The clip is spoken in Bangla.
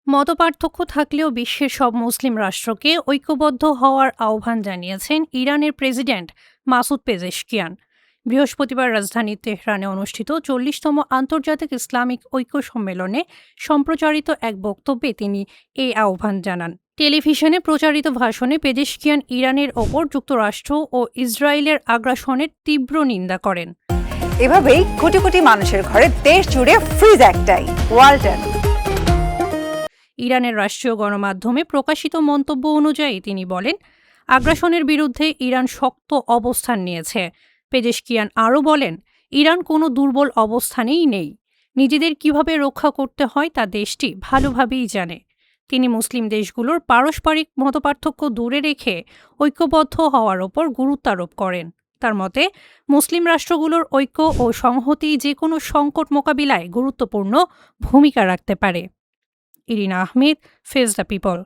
মতপার্থক্য থাকলেও বিশ্বের সব মুসলিম রাষ্ট্রকে ঐক্যবদ্ধ হওয়ার আহ্বান জানিয়েছেন ইরানের প্রেসিডেন্ট মাসুদ পেজেশকিয়ান। বৃহস্পতিবার রাজধানী তেহরানে অনুষ্ঠিত 40তম আন্তর্জাতিক ইসলামিক ঐক্য সম্মেলনে সম্প্রচারিত এক বক্তব্যে তিনি এই আহ্বান জানান। টেলিভিশনে প্রচারিত ভাষণে পেজেশকিয়ান ইরানের ওপর যুক্তরাষ্ট্র ও ইসরায়েলের আগ্রাসনের তীব্র নিন্দা করেন। এভাবেই কোটি কোটি মানুষের ঘরে দেশ জুড়ে ফ্রিজ একটাই, ওয়ালটন। ইরানের রাষ্ট্রীয় গণমাধ্যমে প্রকাশিত মন্তব্য অনুযায়ী তিনি বলেন, আগ্রাসনের বিরুদ্ধে ইরান শক্ত অবস্থান নিয়েছে। পেজেশকিয়ান আরও বলেন, ইরান কোনো দুর্বল অবস্থানেই নেই। নিজেদের কিভাবে রক্ষা করতে হয় তা দেশটি ভালোভাবেই জানে। তিনি মুসলিম দেশগুলোর পারস্পরিক মতপার্থক্য দূরে রেখে ঐক্যবদ্ধ হওয়ার ওপর গুরুত্ব আরোপ করেন। তার মতে, মুসলিম রাষ্ট্রগুলোর ঐক্য ও সংহতি যে কোনো সংকট মোকাবিলায় গুরুত্বপূর্ণ ভূমিকা রাখতে পারে। Irina Ahmed, phase the people.